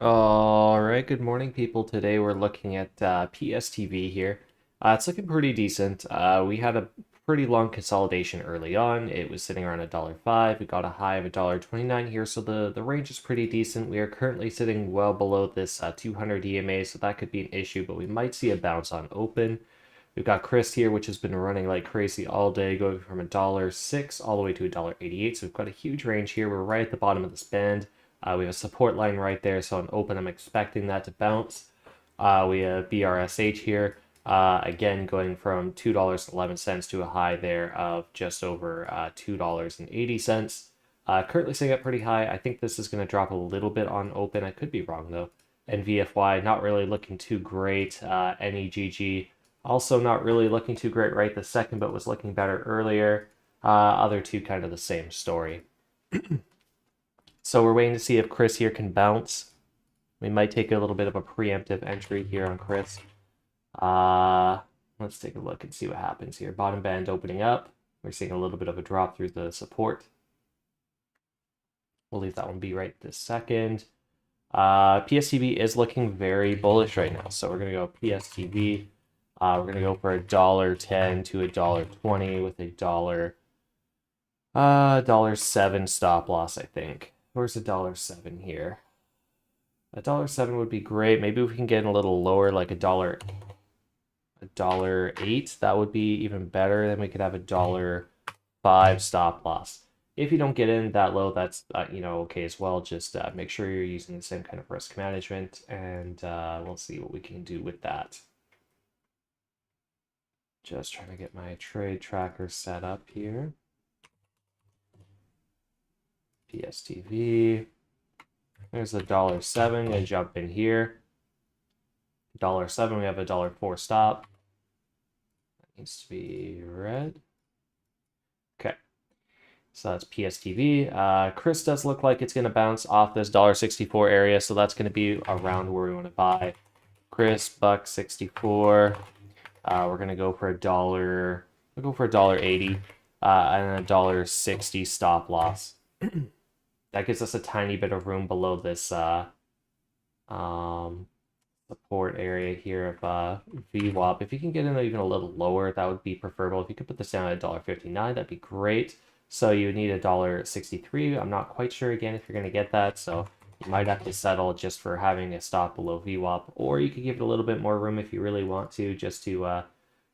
All right, good morning, people. Today we're looking at PSTV here. It's looking pretty decent. We had a pretty long consolidation early on. It was sitting around $1.05. We got a high of $1.29 here, so the range is pretty decent. We are currently sitting well below this 200 EMA, so that could be an issue, but we might see a bounce on open. We've got Chris here, which has been running like crazy all day, going from $1.06 all the way to $1.88. So we've got a huge range here. We're right at the bottom of this band. We have a support line right there, so on open, I'm expecting that to bounce. We have BRSH here, again going from $2.11 to a high there of just over $2.80. Currently sitting up pretty high. I think this is going to drop a little bit on open. I could be wrong though. And VFY not really looking too great. NEGG also not really looking too great right this second, but was looking better earlier. Other two kind of the same story. So we're waiting to see if Chris here can bounce. We might take a little bit of a preemptive entry here on Chris. Let's take a look and see what happens here. Bottom band opening up. We're seeing a little bit of a drop through the support. We'll leave that one be right this second. PSTV is looking very bullish right now. So we're going to go PSTV. We're going to go for $1.10 to $1.20 with $1.07 stop loss, I think. Where's $1.07 here? $1.07 would be great. Maybe we can get a little lower, like $1.08. That would be even better. Then we could have $1.05 stop loss. If you don't get in that low, that's okay as well. Just make sure you're using the same kind of risk management, and we'll see what we can do with that. Just trying to get my trade tracker set up here. PSTV. There's $1.07. Gonna jump in here. $1.07. We have $1.04 stop. That needs to be red. Okay. So that's PSTV. Chris does look like it's gonna bounce off this $1.64 area, so that's gonna be around where we want to buy. Chris, $1.64. We're gonna go for $1. We'll go for $1.80 and $1.60 stop loss. That gives us a tiny bit of room below this support area here of VWAP. If you can get in even a little lower, that would be preferable. If you could put this down at $1.59, that'd be great. So you would need $1.63. I'm not quite sure again if you're going to get that, so you might have to settle just for having a stop below VWAP, or you could give it a little bit more room if you really want to, just to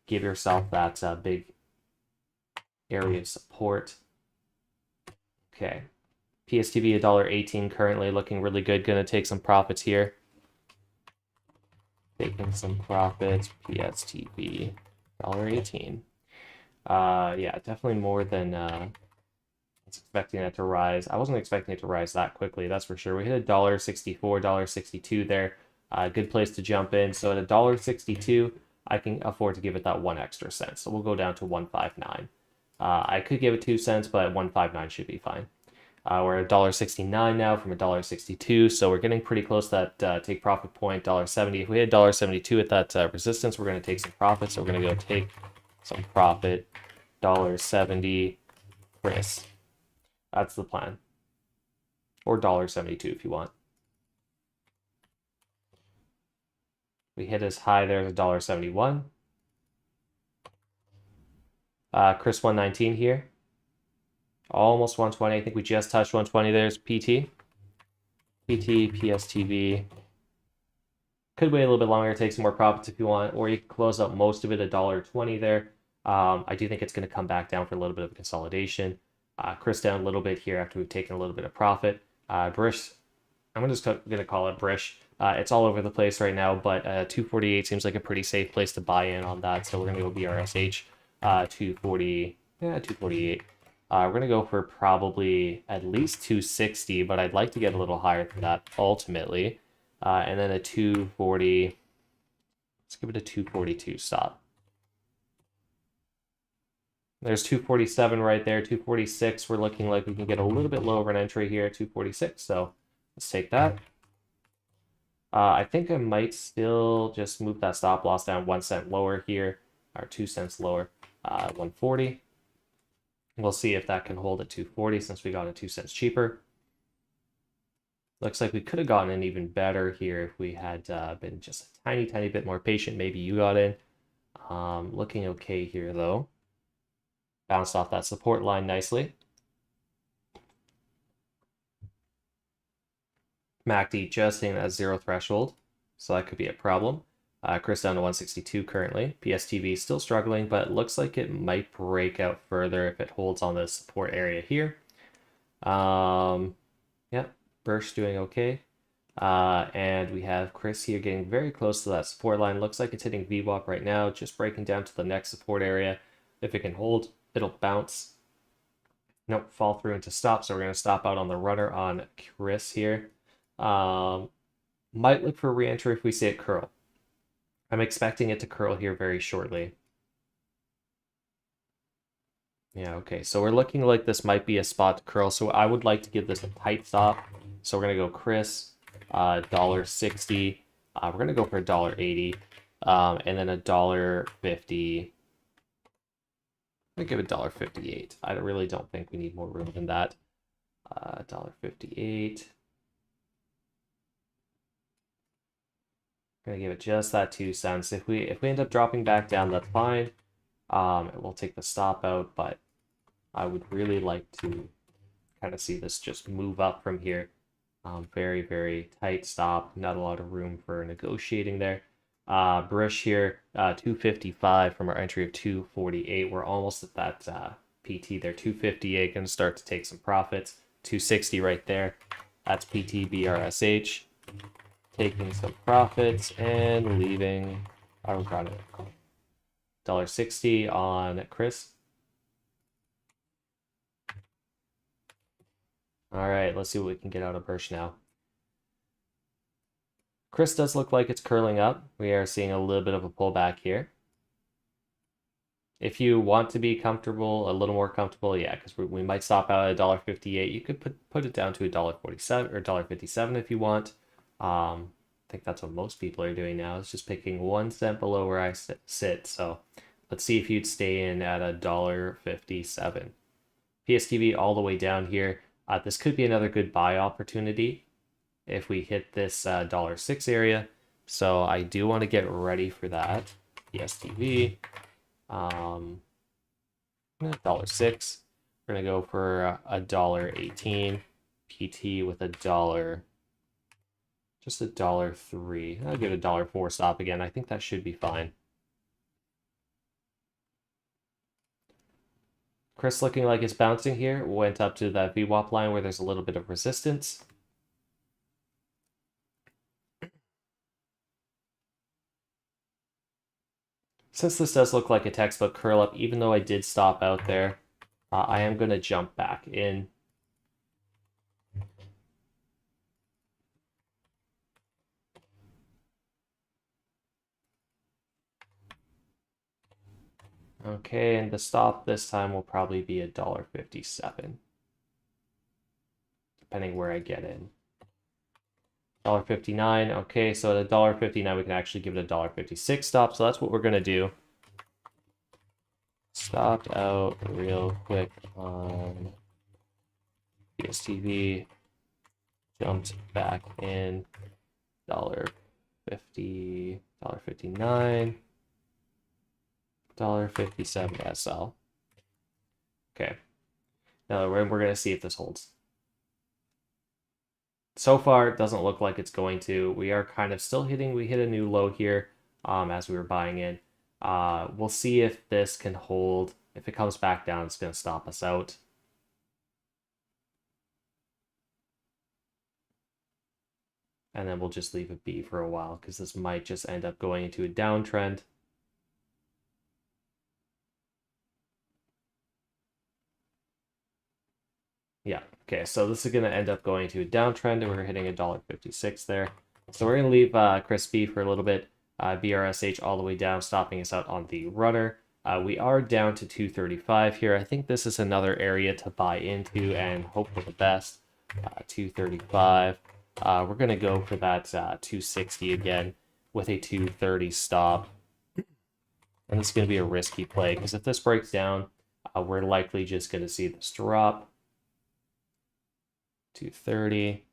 give yourself that big area of support. Okay. PSTV $1.18 currently looking really good. Gonna take some profits here. Taking some profits. PSTV $1.18. Yeah, definitely more than I was expecting it to rise. I wasn't expecting it to rise that quickly, that's for sure. We hit $1.64, $1.62 there. Good place to jump in. So at $1.62, I can afford to give it that 1 extra cent. So we'll go down to 159. I could give it 2 cents, but 159 should be fine. We're at $1.69 now from $1.62, so we're getting pretty close to that take profit point, $1.70. If we hit $1.72 at that resistance, we're going to take some profit, so we're going to go take some profit, $1.70, Chris. That's the plan. Or $1.72 if you want. We hit as high there as $1.71. Chris 119 here. Almost 120. I think we just touched 120. There's PT. PT, PSTV. Could wait a little bit longer, take some more profits if you want, or you can close up most of it at $1.20 there. I do think it's going to come back down for a little bit of consolidation. Chris down a little bit here after we've taken a little bit of profit. Brish, I'm just going to call it Brish. It's all over the place right now, but 248 seems like a pretty safe place to buy in on that, so we're going to go BRSH 240, yeah, 248. We're going to go for probably at least 260, but I'd like to get a little higher than that ultimately. And then a 240, let's give it a 242 stop. There's 247 right there, 246. We're looking like we can get a little bit lower an entry here, 246. So let's take that. I think I might still just move that stop loss down 1 cent lower here, or 2 cents lower, 140. We'll see if that can hold at 240 since we got it 2 cents cheaper. Looks like we could have gotten in even better here if we had been just a tiny, tiny bit more patient. Maybe you got in. Looking okay here, though. Bounced off that support line nicely. MACD just hitting that 0 threshold, so that could be a problem. Chris down to 162 currently. PSTV still struggling, but it looks like it might break out further if it holds on the support area here. Yeah, Bursch doing okay. And we have Chris here getting very close to that support line. Looks like it's hitting VWAP right now, just breaking down to the next support area. If it can hold, it'll bounce. Nope, fall through into stop. So we're going to stop out on the runner on Chris here. Might look for re-entry if we see it curl. I'm expecting it to curl here very shortly. Yeah, okay. So we're looking like this might be a spot to curl. So I would like to give this a tight stop. So we're going to go Chris, $1.60. We're going to go for $1.80. And then $1.50. I'm going to give it $1.58. I really don't think we need more room than that. $1.58. Gonna give it just that 2 cents. If we end up dropping back down, that's fine. It will take the stop out, but I would really like to kind of see this just move up from here. Very, very tight stop. Not a lot of room for negotiating there. Bursch here, 255 from our entry of 248. We're almost at that PT there. 258, gonna start to take some profits. 260 right there. That's PT BRSH. Taking some profits and leaving. Oh, got it. $1.60 on Chris. All right, let's see what we can get out of Bursch now. Chris does look like it's curling up. We are seeing a little bit of a pullback here. If you want to be comfortable, a little more comfortable, yeah, because we might stop out at $1.58. You could put it down to $1.47 or $1.57 if you want. I think that's what most people are doing now. It's just picking 1 cent below where I sit. So let's see if you'd stay in at $1.57. PSTV all the way down here. This could be another good buy opportunity if we hit this $1.06 area. So I do want to get ready for that. PSTV, $1.06. We're gonna go for $1.18. PT with $1. Just $1.03. I'll give it $1.04 stop again. I think that should be fine. Chris looking like it's bouncing here. Went up to that VWAP line where there's a little bit of resistance. Since this does look like a textbook curl up, even though I did stop out there, I am going to jump back in. Okay, and the stop this time will probably be $1.57, depending where I get in. $1.59. Okay, so at $1.59 we can actually give it $1.56 stop. So that's what we're gonna do. Stopped out real quick on PSTV. Jumped back in. $1.50, $1.59. $1.57 SL. Okay. Now we're going to see if this holds. So far, it doesn't look like it's going to. We are kind of still hitting. We hit a new low here as we were buying in. We'll see if this can hold. If it comes back down, it's going to stop us out. And then we'll just leave it be for a while because this might just end up going into a downtrend. Yeah, okay, so this is going to end up going to a downtrend, and we're hitting $1.56 there. So we're going to leave Chris B for a little bit, BRSH all the way down, stopping us out on the runner. We are down to 235 here. I think this is another area to buy into and hope for the best. 235. We're going to go for that 260 again with a 230 stop. And this is going to be a risky play, because if this breaks down, we're likely just going to see this drop. 230.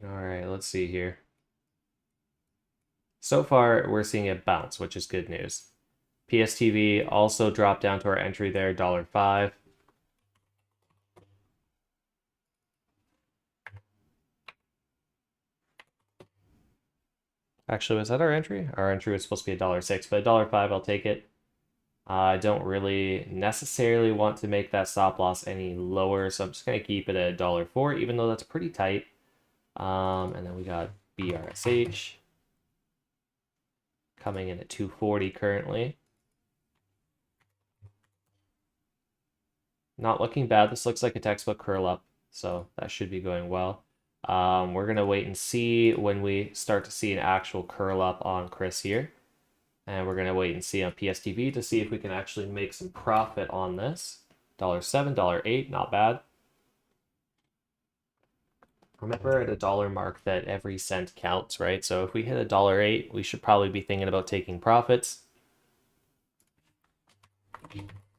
All right, let's see here. So far, we're seeing it bounce, which is good news. PSTV also dropped down to our entry there, $5. Actually, was that our entry? Our entry was supposed to be $6, but $5, I'll take it. I don't really necessarily want to make that stop loss any lower, so I'm just gonna keep it at $4, even though that's pretty tight. And then we got BRSH coming in at 240 currently. Not looking bad. This looks like a textbook curl up, so that should be going well. We're gonna wait and see when we start to see an actual curl up on Chris here. And we're gonna wait and see on PSTV to see if we can actually make some profit on this. $7, $8, not bad. Remember at a dollar mark that every cent counts, right? So if we hit $8, we should probably be thinking about taking profits.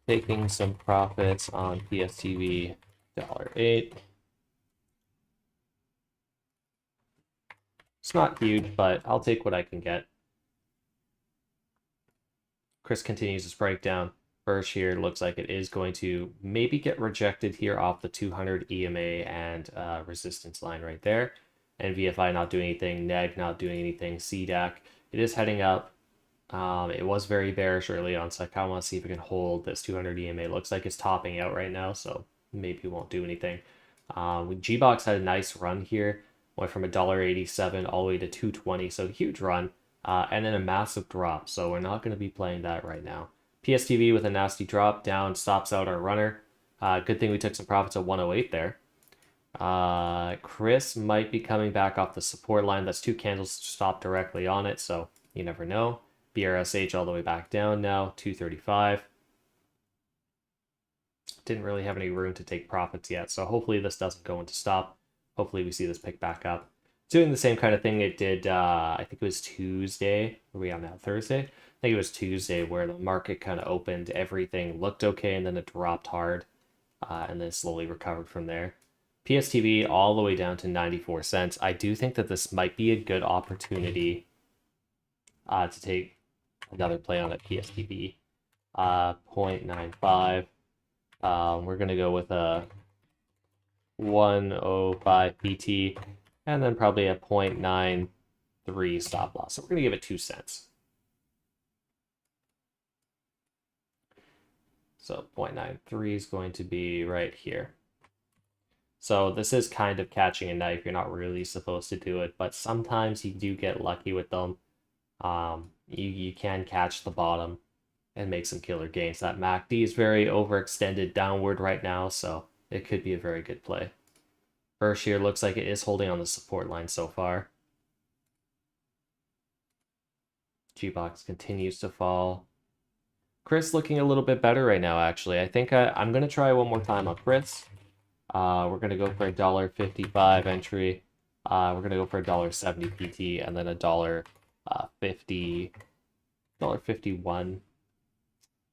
Taking some profits on PSTV, $8. It's not huge, but I'll take what I can get. Chris continues his breakdown. Birch here looks like it is going to maybe get rejected here off the 200 EMA and resistance line right there. And VFI not doing anything, NEG not doing anything, CDAC. It is heading up. It was very bearish early on, so I kind of want to see if it can hold this 200 EMA. Looks like it's topping out right now, so maybe it won't do anything. G-Box had a nice run here. Went from $1.87 all the way to 220, so huge run. And then a massive drop, so we're not going to be playing that right now. PSTV with a nasty drop down, stops out our runner. Good thing we took some profits at 108 there. Chris might be coming back off the support line. That's 2 candles stopped directly on it, so you never know. BRSH all the way back down now, 235. Didn't really have any room to take profits yet, so hopefully this doesn't go into stop. Hopefully we see this pick back up. Doing the same kind of thing it did, I think it was Tuesday. Where are we on now? Thursday? I think it was Tuesday where the market kind of opened, everything looked okay, and then it dropped hard, and then slowly recovered from there. PSTV all the way down to 94 cents. I do think that this might be a good opportunity to take another play on at PSTV. 0.95. We're going to go with a 105 PT, and then probably a 0.93 stop loss. So we're going to give it 2 cents. So 0.93 is going to be right here. So this is kind of catching a knife. You're not really supposed to do it, but sometimes you do get lucky with them. You can catch the bottom and make some killer gains. That MACD is very overextended downward right now, so it could be a very good play. Birch here looks like it is holding on the support line so far. G-Box continues to fall. Chris looking a little bit better right now, actually. I think I'm going to try one more time on Chris. We're going to go for a $1.55 entry. We're going to go for a $1.70 PT, and then a $1.50, $1.51.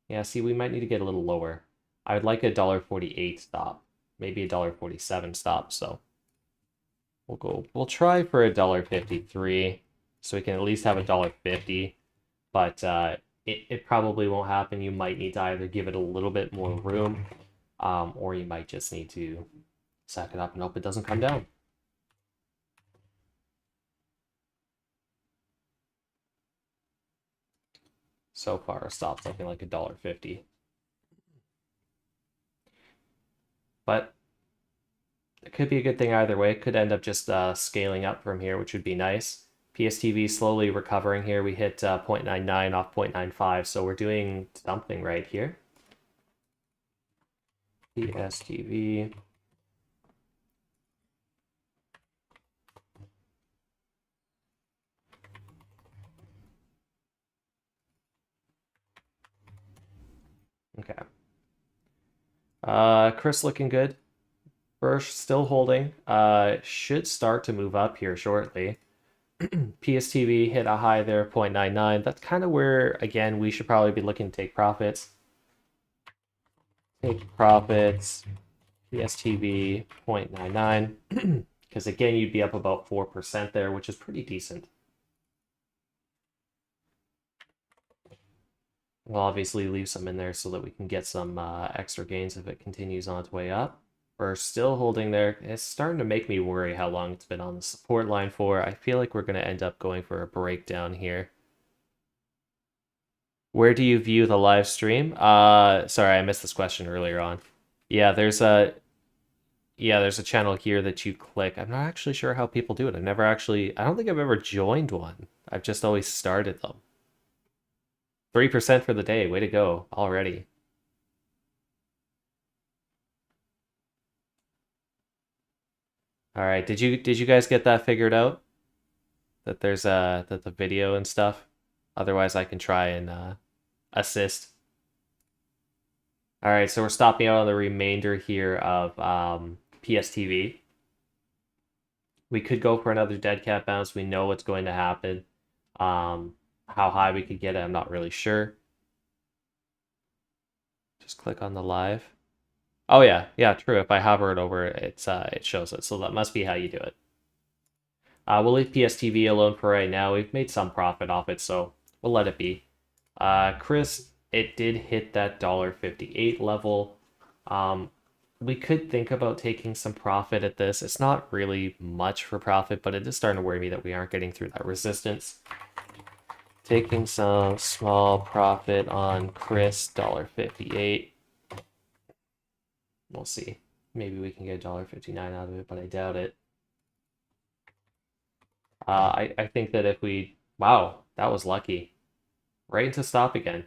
Yeah, see, we might need to get a little lower. I would like a $1.48 stop, maybe a $1.47 stop. So we'll try for a $1.53, so we can at least have a $1.50. But it probably won't happen. You might need to either give it a little bit more room, or you might just need to suck it up and hope it doesn't come down. So far, our stop's looking like a $1.50. But it could be a good thing either way. It could end up just scaling up from here, which would be nice. PSTV slowly recovering here. We hit 0.99 off 0.95, so we're doing something right here. PSTV. Okay. Chris looking good. Birch still holding. Should start to move up here shortly. PSTV hit a high there, 0.99. That's kind of where, again, we should probably be looking to take profits. Take profits. PSTV, 0.99. because again, you'd be up about 4% there, which is pretty decent. We'll obviously leave some in there so that we can get some extra gains if it continues on its way up. We're still holding there. It's starting to make me worry how long it's been on the support line for. I feel like we're going to end up going for a breakdown here. Where do you view the live stream? Sorry, I missed this question earlier on. Yeah, there's a channel here that you click. I'm not actually sure how people do it. I don't think I've ever joined one. I've just always started them. 3% for the day. Way to go already. All right. Did you guys get that figured out? That there's that the video and stuff. Otherwise, I can try and assist. All right, so we're stopping out on the remainder here of PSTV. We could go for another dead cat bounce. We know what's going to happen. How high we could get it, I'm not really sure. Just click on the live. Oh yeah, true. If I hover it over, it shows it. So that must be how you do it. We'll leave PSTV alone for right now. We've made some profit off it, so we'll let it be. Chris, it did hit that $1.58 level. We could think about taking some profit at this. It's not really much for profit, but it is starting to worry me that we aren't getting through that resistance. Taking some small profit on Chris, $1.58. We'll see. Maybe we can get $1.59 out of it, but I doubt it. I think that if we... Wow, that was lucky. Right into stop again.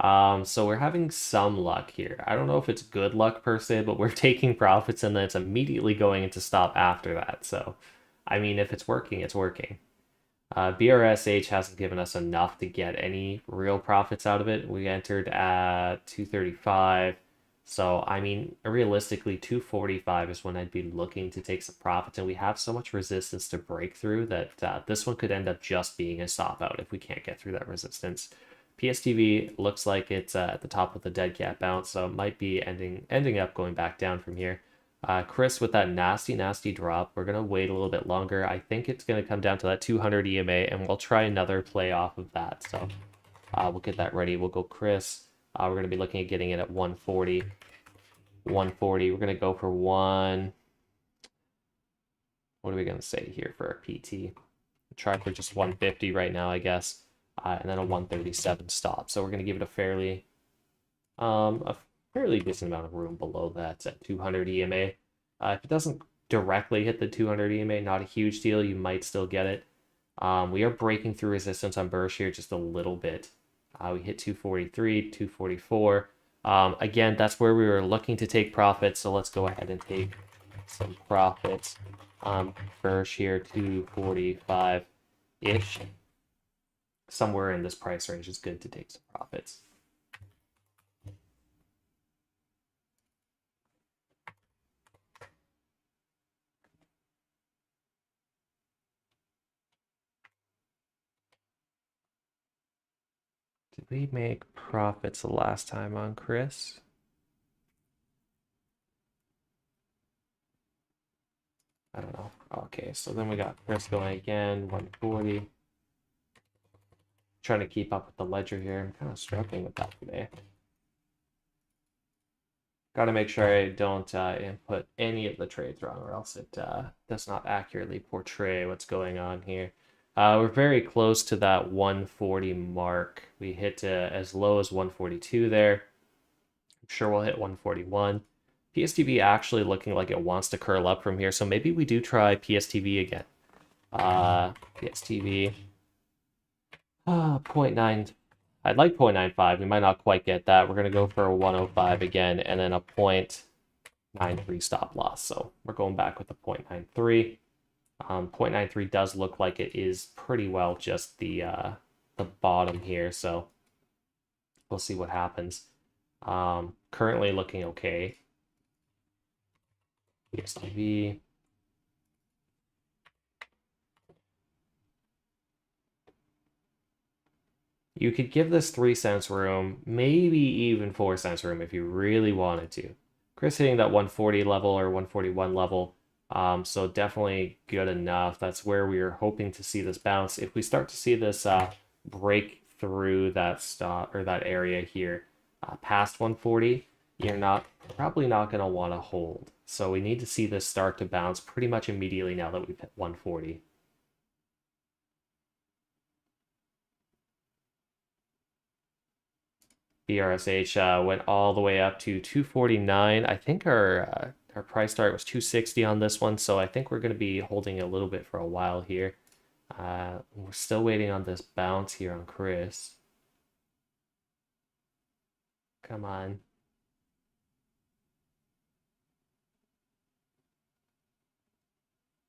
So we're having some luck here. I don't know if it's good luck per se, but we're taking profits and then it's immediately going into stop after that. So, I mean, if it's working, it's working. BRSH hasn't given us enough to get any real profits out of it. We entered at 235. So, I mean, realistically, 245 is when I'd be looking to take some profits. And we have so much resistance to break through that this one could end up just being a stop out if we can't get through that resistance. PSTV looks like it's at the top of the dead cat bounce, so it might be ending up going back down from here. Chris, with that nasty drop, we're going to wait a little bit longer. I think it's going to come down to that 200 EMA, and we'll try another play off of that. So we'll get that ready. We'll go Chris. We're going to be looking at getting it at 140. 140. We're going to go for one. What are we going to say here for our PT? Try for just 150 right now, I guess. And then a 137 stop. So we're going to give it a fairly decent amount of room below that at 200 EMA. If it doesn't directly hit the 200 EMA, not a huge deal. You might still get it. We are breaking through resistance on Bursch here just a little bit. We hit 243, 244. Again, that's where we were looking to take profits. So let's go ahead and take some profits on Bursch here, 245-ish. Somewhere in this price range is good to take some profits. Did we make profits the last time on Chris? I don't know. Okay, so then we got Chris going again, 140. Trying to keep up with the ledger here. I'm kind of struggling with that today. Got to make sure I don't input any of the trades wrong, or else it does not accurately portray what's going on here. We're very close to that 140 mark. We hit as low as 142 there. I'm sure we'll hit 141. PSTV actually looking like it wants to curl up from here, so maybe we do try PSTV again. PSTV. 0.9. I'd like 0.95. We might not quite get that. We're going to go for a 105 again, and then a 0.93 stop loss. So we're going back with a 0.93. 0.93 does look like it is pretty well just the bottom here, so we'll see what happens. Currently looking okay. PSTV. You could give this 3 cents room, maybe even 4 cents room if you really wanted to. Chris hitting that 140 level or 141 level So definitely good enough. That's where we are hoping to see this bounce. If we start to see this break through that stop or that area here past 140, you're probably not going to want to hold. So we need to see this start to bounce pretty much immediately now that we've hit 140. BRSH went all the way up to 249. I think our price start was 260 on this one, so I think we're going to be holding a little bit for a while here. We're still waiting on this bounce here on Chris. Come on.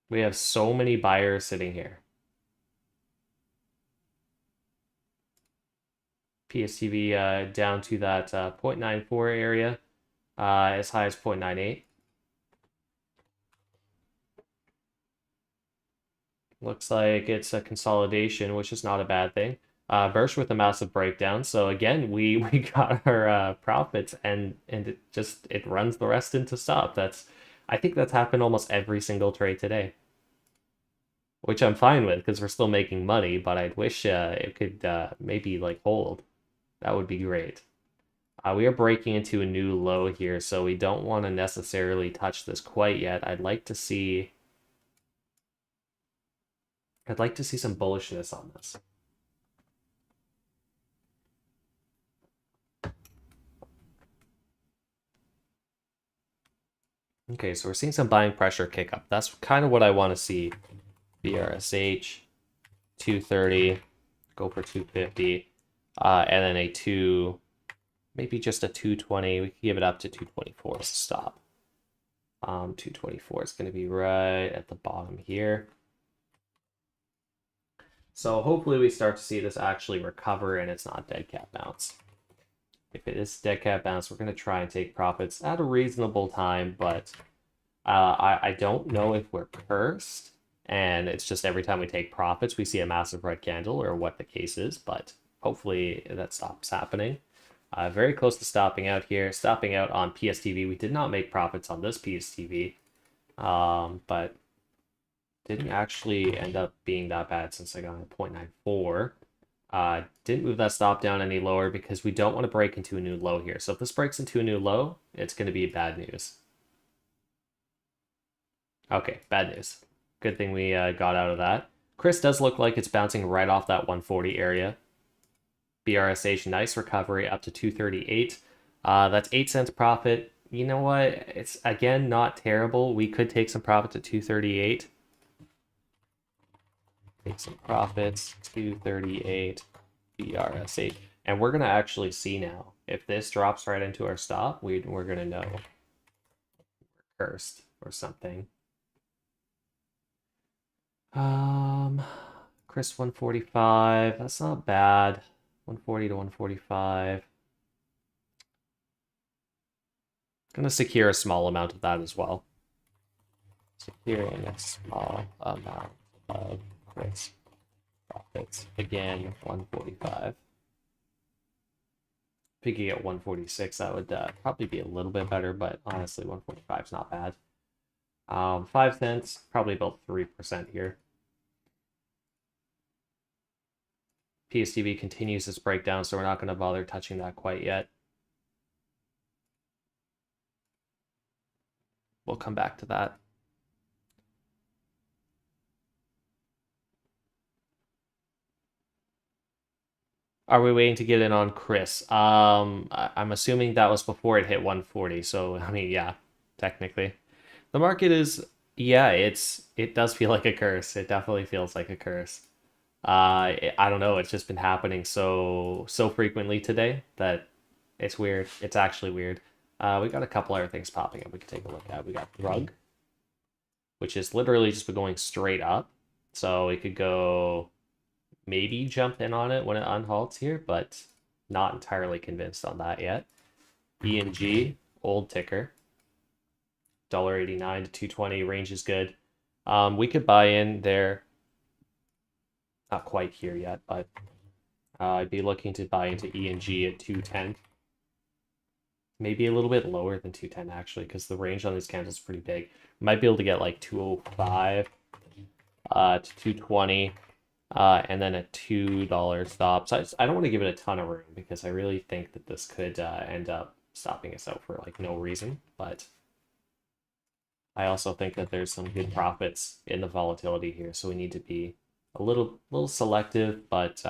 We have so many buyers sitting here. PSTV down to that 0.94 area, as high as 0.98. Looks like it's a consolidation, which is not a bad thing. Burst with a massive breakdown. So again, we got our profits, and it runs the rest into stop. I think that's happened almost every single trade today, which I'm fine with because we're still making money. But I'd wish it could maybe like hold. That would be great. We are breaking into a new low here, so we don't want to necessarily touch this quite yet. I'd like to see some bullishness on this. Okay, so we're seeing some buying pressure kick up. That's kind of what I want to see. BRSH, 230, go for 250, and then a 2, maybe just a 220. We can give it up to 224 as a stop. 224 is going to be right at the bottom here. So hopefully we start to see this actually recover and it's not dead cat bounce. If it is dead cat bounce, we're going to try and take profits at a reasonable time, but I don't know if we're cursed and it's just every time we take profits we see a massive red candle or what the case is, but hopefully that stops happening. Very close to stopping out here. Stopping out on PSTV. We did not make profits on this PSTV, but didn't actually end up being that bad since I got a 0.94. Didn't move that stop down any lower because we don't want to break into a new low here. So if this breaks into a new low, it's going to be bad news. Okay, bad news. Good thing we got out of that. Chris does look like it's bouncing right off that 140 area. BRSH, nice recovery up to 238. That's 8 cents profit. You know what? It's, again, not terrible. We could take some profits at 238. Take some profits, 238, BRSH. And we're going to actually see now. If this drops right into our stop, we're going to know we're cursed or something. Chris 145. That's not bad. 140 to 145. Gonna secure a small amount of that as well. Securing a small amount of Chris profits. Again, 145. If we could get 146, that would probably be a little bit better, but honestly, 145 is not bad. 5 cents, probably about 3% here. PSTV continues its breakdown, so we're not going to bother touching that quite yet. We'll come back to that. Are we waiting to get in on Chris? I'm assuming that was before it hit 140, so I mean, yeah, technically. The market is, yeah, it does feel like a curse. It definitely feels like a curse. I don't know, it's just been happening so frequently today that it's weird. It's actually weird. We got a couple other things popping up we can take a look at. We got Rug, which is literally just been going straight up. So we could go maybe jump in on it when it unhalts here, but not entirely convinced on that yet. ENG, old ticker. $1.89 to 220, range is good. We could buy in there. Not quite here yet, but I'd be looking to buy into ENG at 210. maybe a little bit lower than 210 actually, because the range on these candles is pretty big. Might be able to get like 205 to 220, and then a $2 stop. So I don't want to give it a ton of room because I really think that this could end up stopping us out for like no reason. But I also think that there's some good profits in the volatility here, so we need to be a little selective. But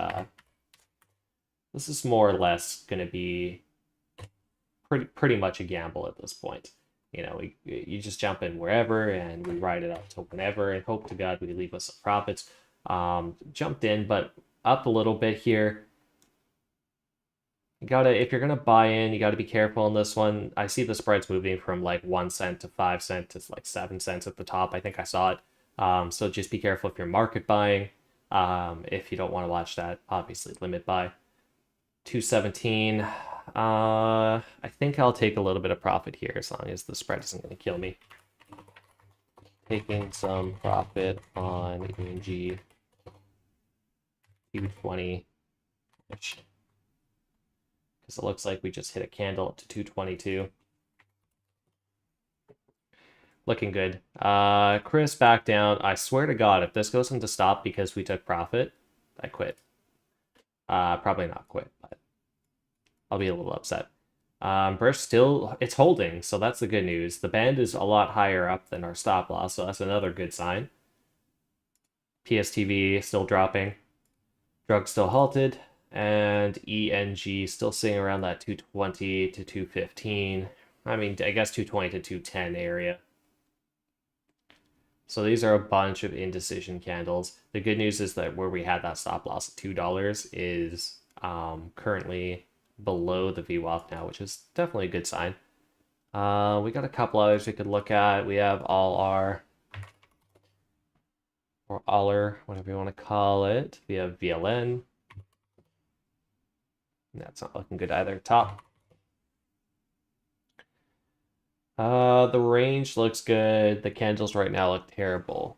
this is more or less going to be pretty much a gamble at this point. You know, you just jump in wherever and we ride it up to whenever and hope to God we leave us some profits. Jumped in, but up a little bit here. You gotta, if you're gonna buy in, you gotta be careful on this one. I see the spreads moving from like 1 cent to 5 cents to like 7 cents at the top. I think I saw it. So just be careful if you're market buying. If you don't want to watch that, obviously limit buy. 217. I think I'll take a little bit of profit here as long as the spread isn't going to kill me. Taking some profit on ENG 220-ish. Because it looks like we just hit a candle up to 222. Looking good. Chris back down. I swear to God, if this goes into stop because we took profit, I quit. Probably not quit, but I'll be a little upset. Burst still, it's holding, so that's the good news. The band is a lot higher up than our stop loss, so that's another good sign. PSTV still dropping. Drug still halted. And ENG still sitting around that 220 to 215. I mean, I guess 220 to 210 area. So these are a bunch of indecision candles. The good news is that where we had that stop loss of $2 is currently below the VWAP now, which is definitely a good sign. We got a couple others we could look at. We have all our, or Aller, whatever you want to call it. We have VLN. That's not looking good either. Top. The range looks good. The candles right now look terrible.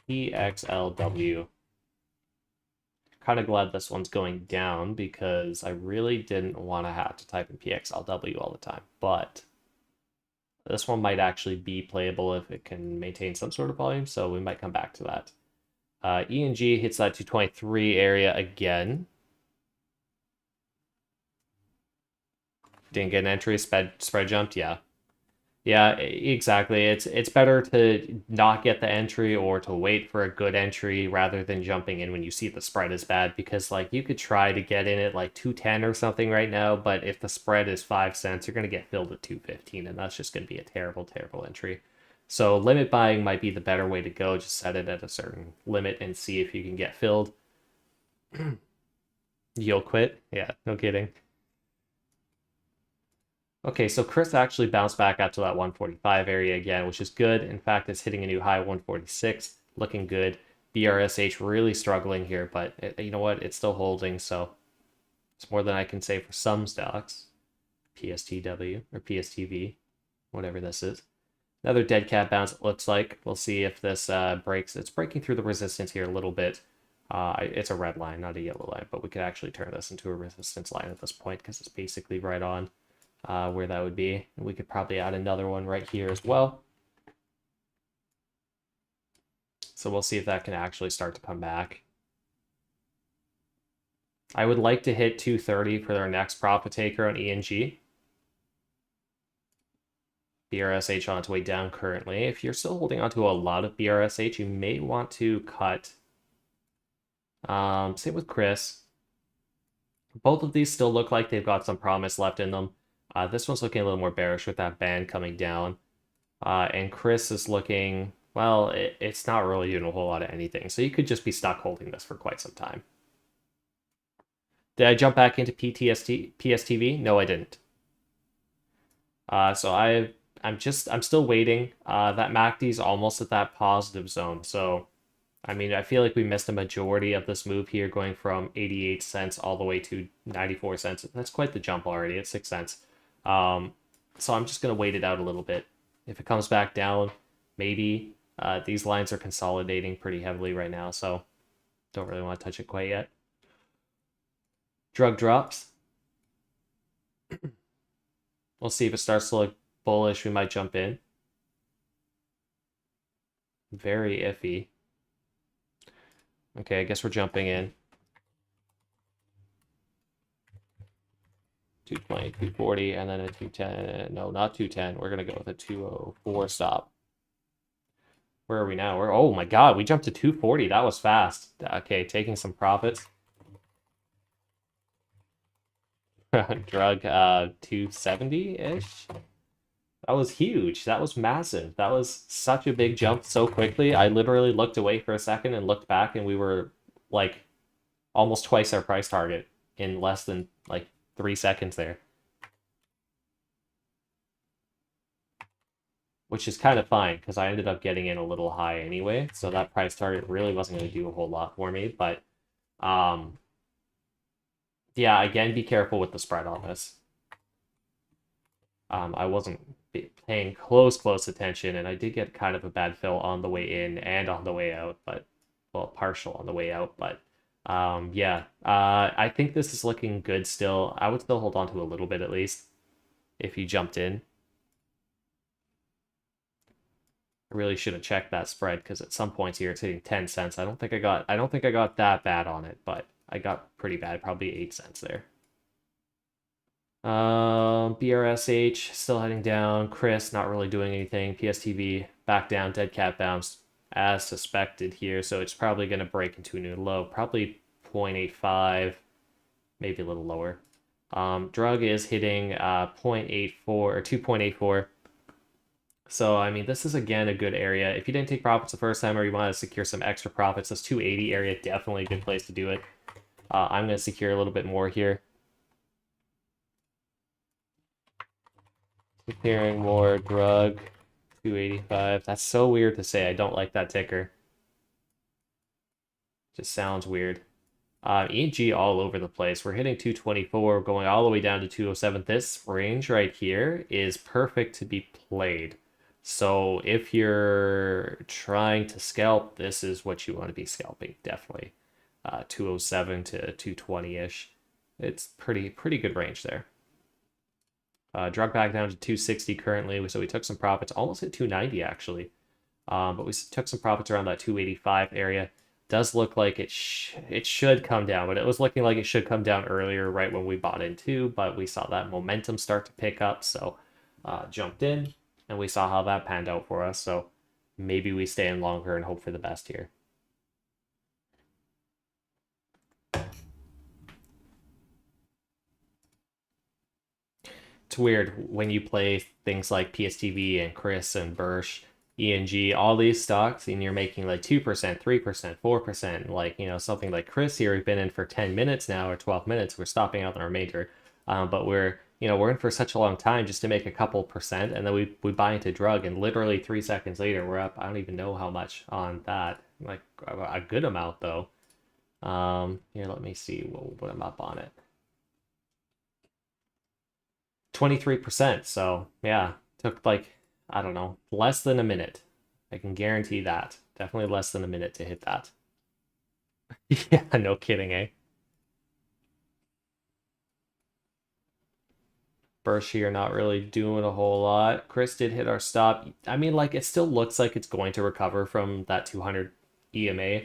PXLW. Kind of glad this one's going down because I really didn't want to have to type in PXLW all the time. But this one might actually be playable if it can maintain some sort of volume, so we might come back to that. ENG hits that 223 area again. Didn't get an entry, spread jumped, yeah. Yeah, exactly. It's better to not get the entry or to wait for a good entry rather than jumping in when you see the spread is bad, because like you could try to get in at like 210 or something right now, but if the spread is 5 cents, you're going to get filled at 215 and that's just going to be a terrible, terrible entry. So limit buying might be the better way to go. Just set it at a certain limit and see if you can get filled. You'll quit? Yeah, no kidding. Okay, so Chris actually bounced back up to that 145 area again, which is good. In fact, it's hitting a new high 146, looking good. BRSH really struggling here, but you know what? It's still holding, so it's more than I can say for some stocks. PSTW or PSTV, whatever this is. Another dead cat bounce, it looks like. We'll see if this breaks. It's breaking through the resistance here a little bit. It's a red line, not a yellow line, but we could actually turn this into a resistance line at this point because it's basically right on where that would be. And we could probably add another one right here as well. So we'll see if that can actually start to come back. I would like to hit 230 for our next profit taker on ENG. BRSH on its way down currently. If you're still holding on to a lot of BRSH, you may want to cut. Same with Chris. Both of these still look like they've got some promise left in them. This one's looking a little more bearish with that band coming down. And Chris is looking, well, it's not really doing a whole lot of anything. So you could just be stuck holding this for quite some time. Did I jump back into PSTV? No, I didn't. So I'm still waiting. That MACD's almost at that positive zone. So, I mean, I feel like we missed a majority of this move here, going from 88 cents all the way to 94 cents. That's quite the jump already at 6 cents. So I'm just going to wait it out a little bit. If it comes back down, maybe. These lines are consolidating pretty heavily right now, so don't really want to touch it quite yet. Drug drops. We'll see if it starts to look bullish. We might jump in. Very iffy. Okay, I guess we're jumping in. 220, 240, and then a 210. No, not 210. We're gonna go with a 204 stop. Where are we now? Oh my god, we jumped to 240. That was fast. Okay, taking some profits. Drug 270-ish. That was huge. That was massive. That was such a big jump so quickly. I literally looked away for a second and looked back, and we were like almost twice our price target in less than like 3 seconds there. Which is kind of fine because I ended up getting in a little high anyway, so that price target really wasn't going to do a whole lot for me. But yeah, again, be careful with the spread on this. I wasn't paying close attention, and I did get kind of a bad fill on the way in and on the way out, but well, partial on the way out. But yeah, I think this is looking good still. I would still hold on to a little bit at least if you jumped in. I really should have checked that spread because at some points here it's hitting 10 cents. I don't think I got that bad on it, but I got pretty bad, probably 8 cents there. BRSH still heading down. Chris not really doing anything. PSTV back down. Dead cat bounce as suspected here, so it's probably going to break into a new low. Probably 0.85, maybe a little lower. Drug is hitting 0.84 or 2.84. So, I mean, this is, again, a good area. If you didn't take profits the first time or you want to secure some extra profits, this 280 area, definitely a good place to do it. I'm going to secure a little bit more here. Securing more drug, 285. That's so weird to say. I don't like that ticker. Just sounds weird. ENG all over the place. We're hitting 224, going all the way down to 207. This range right here is perfect to be played. So if you're trying to scalp, this is what you want to be scalping, definitely. 207 to 220-ish. It's pretty good range there. Drug back down to 260 currently, so we took some profits, almost at 290 actually. But we took some profits around that 285 area. Does look like it should come down, but it was looking like it should come down earlier, right when we bought in too, but we saw that momentum start to pick up, so jumped in, and we saw how that panned out for us, so maybe we stay in longer and hope for the best here. It's weird when you play things like PSTV and Chris and Birch, ENG, all these stocks, and you're making like 2%, 3%, 4%. Like, you know, something like Chris here, we've been in for 10 minutes now or 12 minutes. We're stopping out on our major. But we're in for such a long time just to make a couple percent. And then we buy into drug, and literally 3 seconds later, we're up. I don't even know how much on that. Like a good amount, though. Here, let me see what I'm up on it. 23%. So yeah, took like, I don't know, less than a minute. I can guarantee that. Definitely less than a minute to hit that. Yeah, no kidding, eh? Berkshire not really doing a whole lot. Chris did hit our stop. I mean, like, it still looks like it's going to recover from that 200 EMA.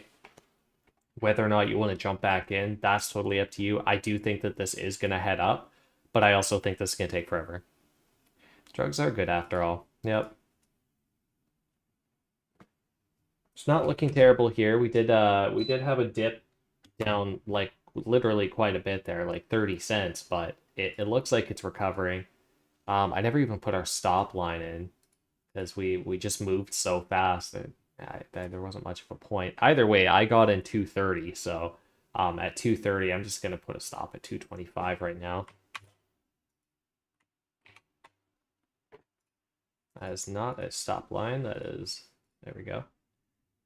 Whether or not you want to jump back in, that's totally up to you. I do think that this is going to head up, but I also think this is going to take forever. Drugs are good after all. Yep. It's not looking terrible here. We did have a dip down like literally quite a bit there, like 30 cents, but it looks like it's recovering. I never even put our stop line in because we just moved so fast that there wasn't much of a point. Either way, I got in 230, so at 230, I'm just gonna put a stop at 225 right now. That is not a stop line. That is, there we go.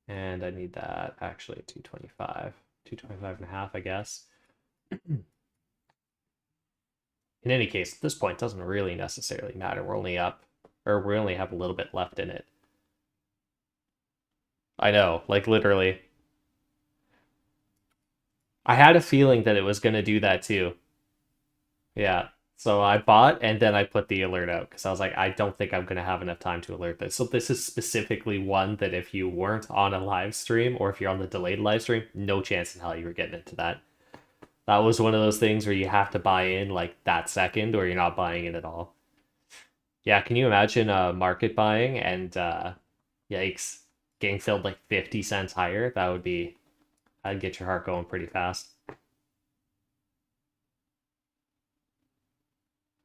And I need that actually at 225, 225 and a half, I guess. In any case, at this point, it doesn't really necessarily matter. We're only up, or we only have a little bit left in it. I know, like literally. I had a feeling that it was going to do that too. Yeah, So I bought and then I put the alert out because I was like, I don't think I'm gonna have enough time to alert this. So this is specifically one that if you weren't on a live stream or if you're on the delayed live stream, no chance in hell you were getting into that. That was one of those things where you have to buy in like that second or you're not buying in at all. Yeah, can you imagine market buying and yikes, getting filled like 50 cents higher? That would be, I'd get your heart going pretty fast.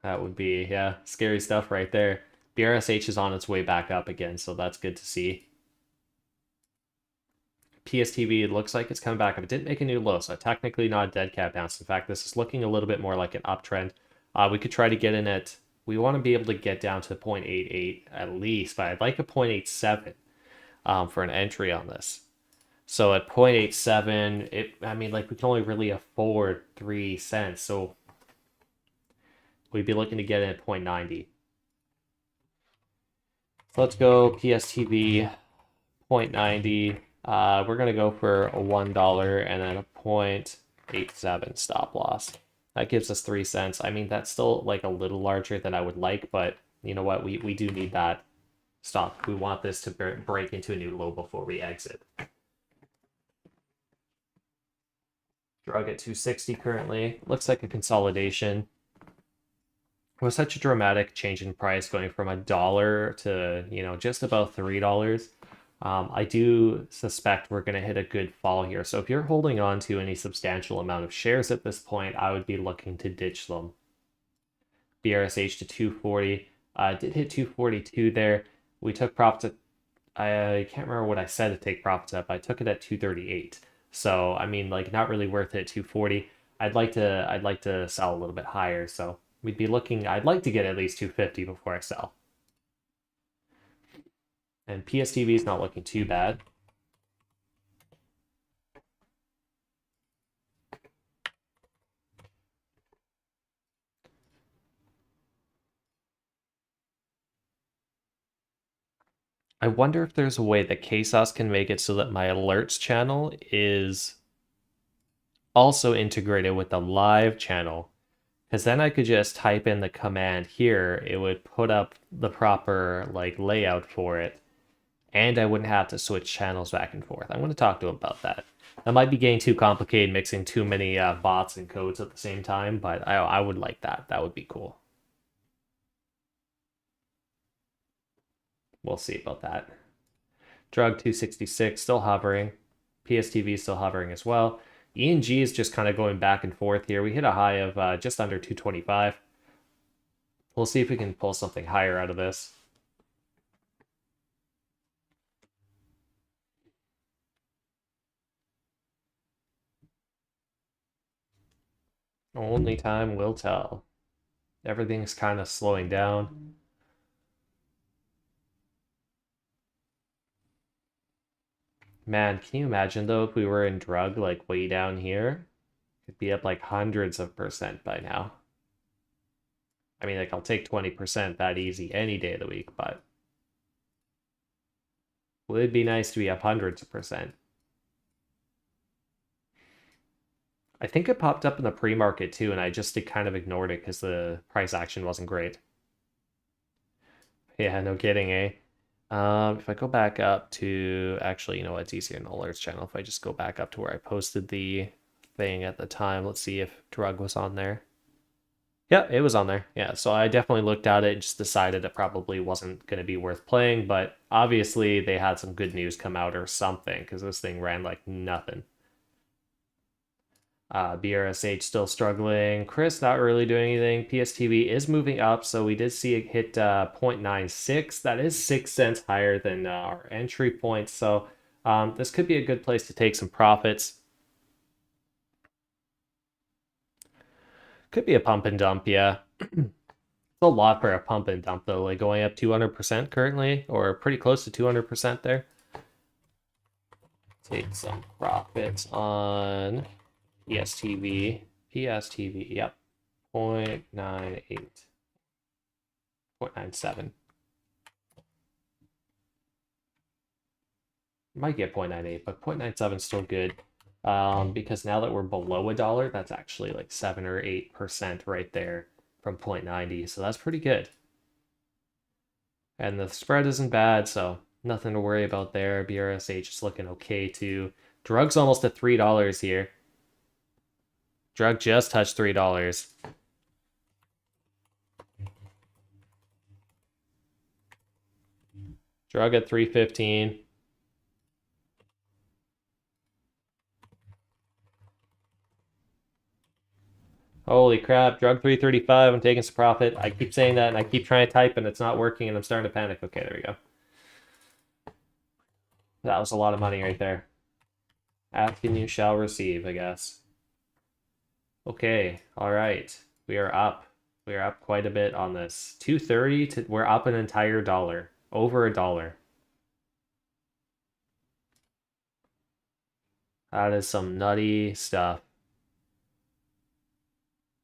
That would be, yeah, scary stuff right there. BRSH is on its way back up again, so that's good to see. PSTV, it looks like it's coming back up. It didn't make a new low, so technically not a dead cat bounce. In fact, this is looking a little bit more like an uptrend. We could try to get in at, we want to be able to get down to 0.88 at least, but I'd like a 0.87 for an entry on this. So at 0.87, I mean, like we can only really afford 3 cents, so we'd be looking to get in at 0.90. So let's go PSTV 0.90. We're gonna go for a $1 and then a 0.87 stop loss. That gives us 3 cents. I mean, that's still like a little larger than I would like, but you know what? We do need that stop. We want this to break into a new low before we exit. Drug at 260 currently. Looks like a consolidation. It was such a dramatic change in price going from $1 to, you know, just about $3. I do suspect we're going to hit a good fall here. So if you're holding on to any substantial amount of shares at this point, I would be looking to ditch them. BRSH to 240. Did hit 242 there. We took profits at, I can't remember what I said to take profits at, but I took it at 238. So I mean, like, not really worth it at 240. I'd like to sell a little bit higher. So we'd be looking, I'd like to get at least 250 before I sell. And PSTV is not looking too bad. I wonder if there's a way that KSOS can make it so that my alerts channel is also integrated with the live channel. Because then I could just type in the command here, it would put up the proper like layout for it, and I wouldn't have to switch channels back and forth. I'm going to talk to him about that. That might be getting too complicated, mixing too many bots and codes at the same time, but I would like that. That would be cool. We'll see about that. Drug 266 still hovering. PSTV still hovering as well. ENG is just kind of going back and forth here. We hit a high of just under 225. We'll see if we can pull something higher out of this. Only time will tell. Everything's kind of slowing down. Man, can you imagine though if we were in drug like way down here? It'd be up like hundreds of percent by now. I mean, like I'll take 20% that easy any day of the week, but would be nice to be up hundreds of percent. I think it popped up in the pre-market too, and I just kind of ignored it because the price action wasn't great. Yeah, no kidding, eh? If I go back up to, actually, you know what, it's easier in the alerts channel. If I just go back up to where I posted the thing at the time, let's see if drug was on there. Yeah, it was on there. Yeah, so I definitely looked at it and just decided it probably wasn't going to be worth playing, but obviously they had some good news come out or something because this thing ran like nothing. BRSH still struggling. Chris not really doing anything. PSTV is moving up, so we did see it hit 0.96. That is 6 cents higher than our entry point, so this could be a good place to take some profits. Could be a pump and dump, yeah. It's a lot for a pump and dump, though, like going up 200% currently, or pretty close to 200% there. Take some profits on PSTV, yep, 0.98, 0.97. Might get 0.98, but 0.97 is still good. Because now that we're below $1, that's actually like 7 or 8% right there. from 0.90, so that's pretty good. And the spread isn't bad, so nothing to worry about there. BRSH is looking okay too. Drug's almost at $3 here. Drug just touched $3. Drug at 315. Holy crap, drug 335. I'm taking some profit. I keep saying that and I keep trying to type and it's not working and I'm starting to panic. Okay, there we go. That was a lot of money right there. Asking you shall receive, I guess. Okay, all right. We are up. We are up quite a bit on this. 230 to we're up an entire dollar. Over $1. That is some nutty stuff.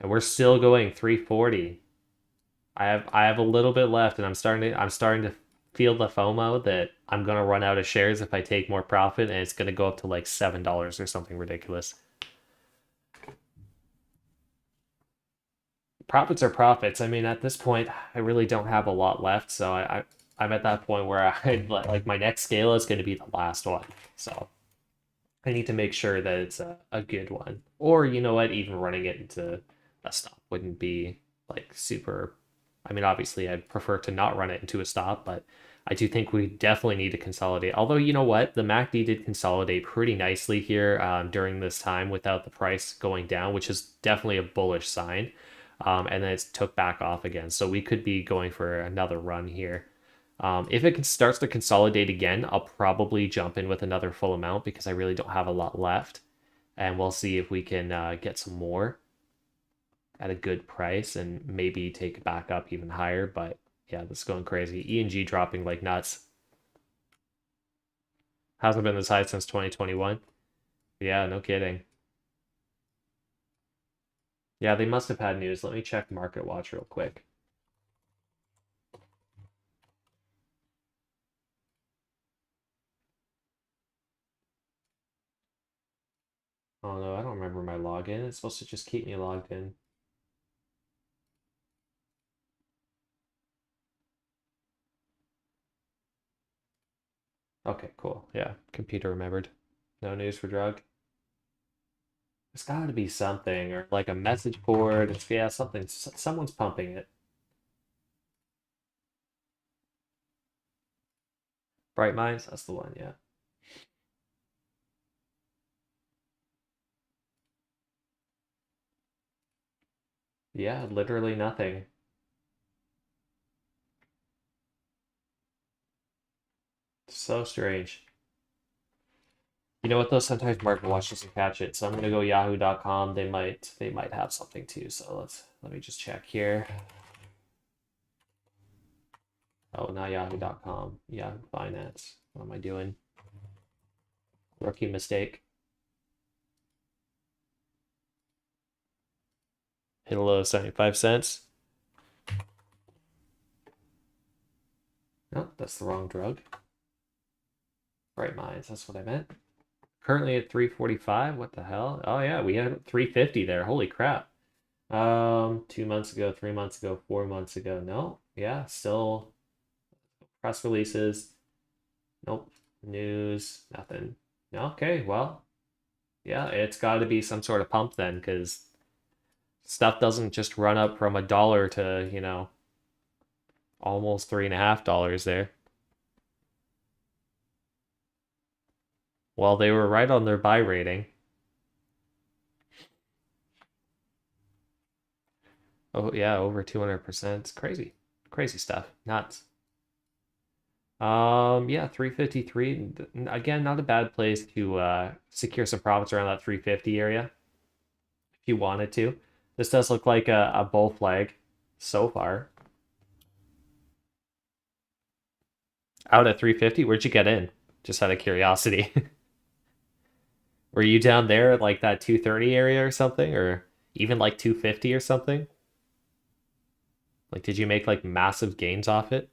And we're still going 340. I have a little bit left and I'm starting to feel the FOMO that I'm gonna run out of shares if I take more profit and it's gonna go up to like $7 or something ridiculous. Profits are profits. I mean, at this point, I really don't have a lot left, so I'm at that point where I like my next scale is going to be the last one. So I need to make sure that it's a good one. Or you know what, even running it into a stop wouldn't be like super. I mean, obviously, I'd prefer to not run it into a stop, but I do think we definitely need to consolidate. Although, you know what, the MACD did consolidate pretty nicely here during this time without the price going down, which is definitely a bullish sign. And then it took back off again. So we could be going for another run here. If it starts to consolidate again, I'll probably jump in with another full amount because I really don't have a lot left. And we'll see if we can get some more at a good price and maybe take it back up even higher. But yeah, this is going crazy. ENG dropping like nuts. Hasn't been this high since 2021. Yeah, no kidding. Yeah, they must have had news. Let me check Market Watch real quick. Oh no, I don't remember my login. It's supposed to just keep me logged in. Okay, cool. Yeah, computer remembered. No news for drug. There's got to be something, or like a message board. It's, yeah, something. Someone's pumping it. Bright Minds, that's the one. Yeah. Yeah, literally nothing. So strange. You know what though? Sometimes Market Watch doesn't catch it, so I'm gonna go Yahoo.com. They might have something too. So let me just check here. Oh, not Yahoo.com. Yahoo Finance. What am I doing? Rookie mistake. Hit a low of 75 cents. No, that's the wrong drug. Bright Minds, that's what I meant. Currently at 345. What the hell? Oh yeah, we had 350 there. Holy crap. 2 months ago, 3 months ago, 4 months ago. No, yeah, still press releases. Nope. News, nothing. Okay, well, yeah, it's got to be some sort of pump then, because stuff doesn't just run up from $1 to, almost $3.50 there. Well, they were right on their buy rating. Oh yeah, over 200%. It's crazy. Crazy stuff. Nuts. Yeah, 353. Again, not a bad place to secure some profits around that 350 area if you wanted to. This does look like a bull flag so far. Out at 350, where'd you get in? Just out of curiosity. Were you down there at like that 230 area or something? Or even like 250 or something? Like, did you make like massive gains off it?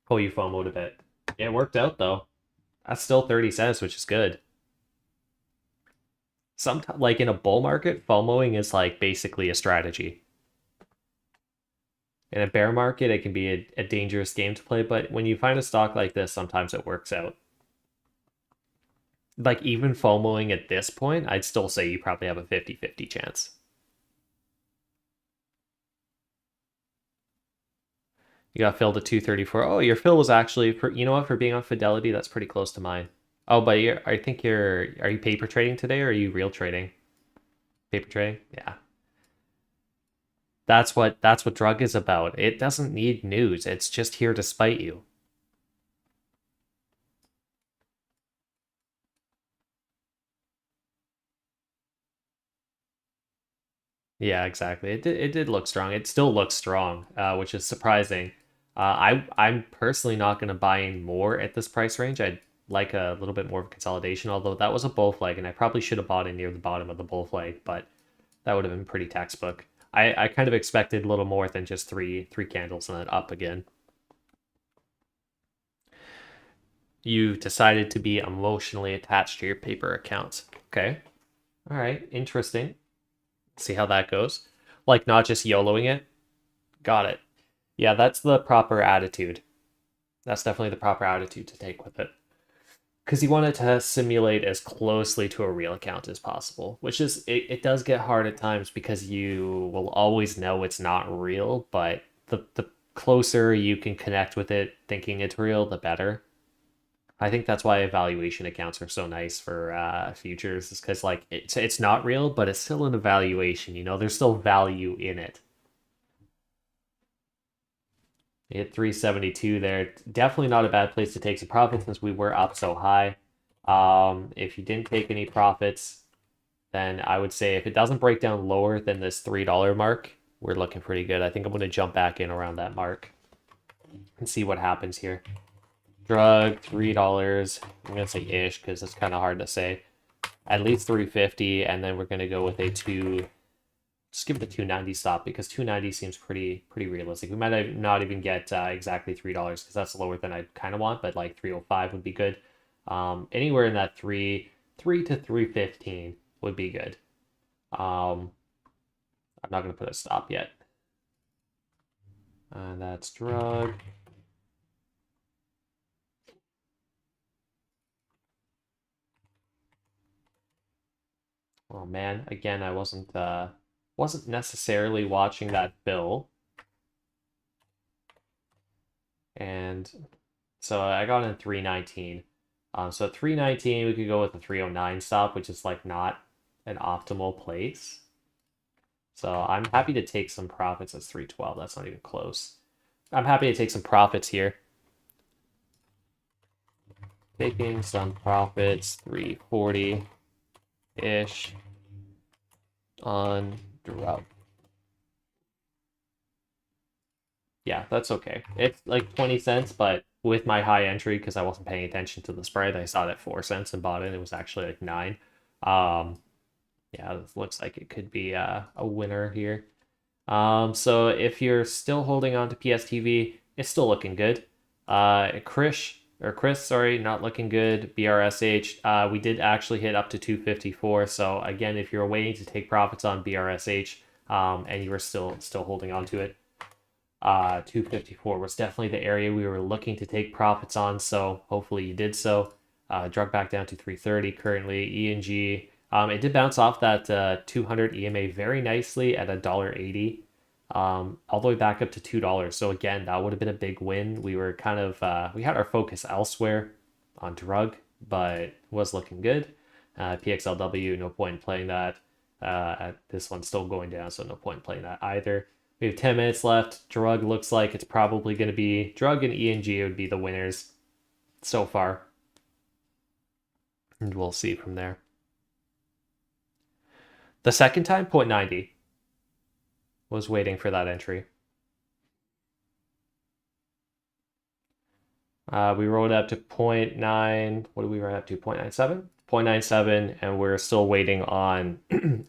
Oh, you FOMO'd a bit. Yeah, it worked out though. That's still 30 cents, which is good. Sometimes, like in a bull market, FOMOing is like basically a strategy. In a bear market, it can be a dangerous game to play, but when you find a stock like this, sometimes it works out. Like even FOMOing at this point, I'd still say you probably have a 50-50 chance. You got filled at 234. Oh, your fill was actually, you know what, for being on Fidelity, that's pretty close to mine. Oh, but I think are you paper trading today or are you real trading? Paper trading? Yeah. That's what drug is about. It doesn't need news. It's just here to spite you. Yeah, exactly. It did look strong. It still looks strong, which is surprising. I'm personally not going to buy in more at this price range. I'd like a little bit more of consolidation, although that was a bull flag, and I probably should have bought in near the bottom of the bull flag, but that would have been pretty textbook. I kind of expected a little more than just three candles and then up again. You decided to be emotionally attached to your paper accounts. Okay. All right. Interesting. See how that goes. Like not just YOLOing it. Got it. Yeah, that's the proper attitude. That's definitely the proper attitude to take with it. Because you want it to simulate as closely to a real account as possible, which is, it does get hard at times because you will always know it's not real, but the closer you can connect with it thinking it's real, the better. I think that's why evaluation accounts are so nice for futures, is because like it's not real, but it's still an evaluation. There's still value in it. You hit 372 there. Definitely not a bad place to take some profits since we were up so high. If you didn't take any profits, then I would say if it doesn't break down lower than this $3 mark, we're looking pretty good. I think I'm going to jump back in around that mark and see what happens here. Drug, $3. I'm going to say ish because it's kind of hard to say. At least 350, and then we're going to go with a two. Just give it a 290 stop because 290 seems pretty realistic. We might not even get exactly $3 because that's lower than I kind of want, but like 305 would be good. Anywhere in that 3 to 315 would be good. I'm not going to put a stop yet. And that's drug. Oh man, again, I wasn't necessarily watching that bill. And so I got in 319. So at 319, we could go with a 309 stop, which is like not an optimal place. So I'm happy to take some profits at 312. That's not even close. I'm happy to take some profits here. Taking some profits, 340-ish on drop. Yeah, that's okay. It's like 20 cents, but with my high entry, because I wasn't paying attention to the spread, I saw it at 4 cents and bought it. It was actually like 9. Yeah, it looks like it could be a winner here. So if you're still holding on to PSTV, it's still looking good. Chris, sorry, not looking good. BRSH, we did actually hit up to 254. So again, if you're waiting to take profits on BRSH, and you were still holding on to it, 254 was definitely the area we were looking to take profits on. So hopefully you did so. Drug back down to 330 currently. ENG. It did bounce off that 200 EMA very nicely at $1.80, all the way back up to $2. So again, that would have been a big win. We were kind of we had our focus elsewhere on drug, but was looking good. PXLW, no point in playing that. This one's still going down, so no point in playing that either. We have 10 minutes left. Drug looks like it's probably going to be drug and ENG would be the winners so far, and we'll see from there. The second time, 0.90. Was waiting for that entry. We rolled up to 0.9. What did we run up to? 0.97? 0.97, and we're still waiting on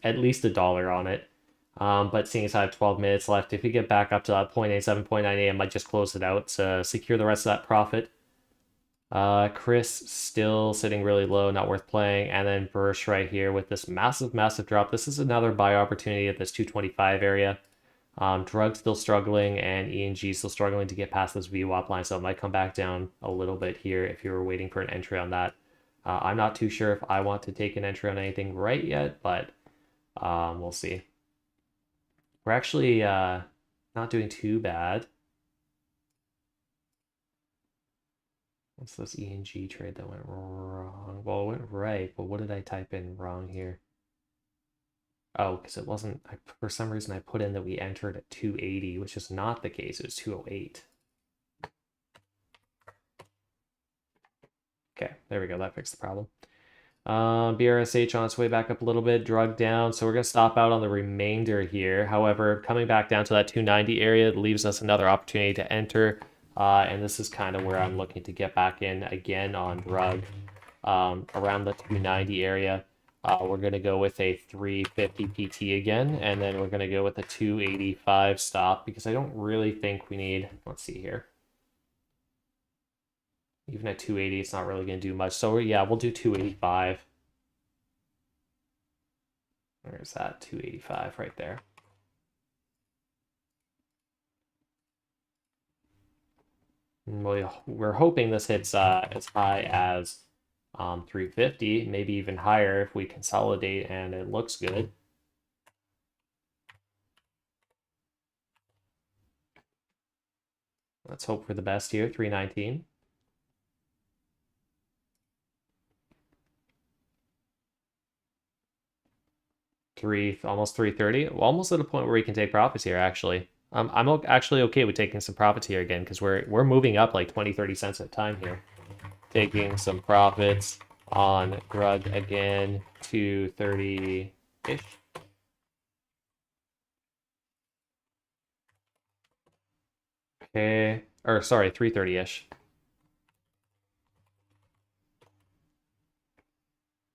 at least $1 on it. But seeing as I have 12 minutes left, if we get back up to that 0.87, 0.98, I might just close it out to secure the rest of that profit. Chris still sitting really low, not worth playing. And then Bursch right here with this massive, massive drop. This is another buy opportunity at this 225 area. Drug still struggling, and ENG still struggling to get past this VWAP line, so it might come back down a little bit here if you were waiting for an entry on that. I'm not too sure if I want to take an entry on anything right yet, but we'll see. We're actually not doing too bad. What's this ENG trade that went wrong? Well, it went right, but what did I type in wrong here? Oh, because it wasn't, for some reason I put in that we entered at 280, which is not the case. It was 208. Okay, there we go. That fixed the problem. BRSH on its way back up a little bit, drug down. So we're going to stop out on the remainder here. However, coming back down to that 290 area leaves us another opportunity to enter. And this is kind of where I'm looking to get back in again on drug around the 290 area. We're going to go with a 350 PT again, and then we're going to go with a 285 stop because I don't really think we need, let's see here. Even at 280, it's not really going to do much. So yeah, we'll do 285. Where's that? 285 right there. We're hoping this hits as high as 350, maybe even higher if we consolidate and it looks good. Let's hope for the best here, 319. Almost 330. We're almost at a point where we can take profits here, actually. I'm actually okay with taking some profits here again because we're moving up like 20-30 cents at a time here. Taking some profits on drug again, 230-ish. Okay, or sorry, 330-ish.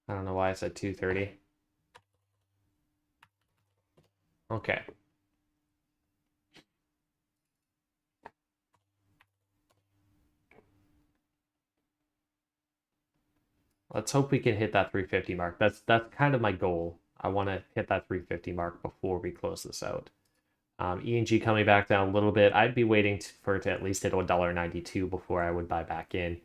I don't know why I said 230. Okay. Let's hope we can hit that 350 mark. That's kind of my goal. I want to hit that 350 mark before we close this out. ENG coming back down a little bit. I'd be waiting for it to at least hit $1.92 before I would buy back in.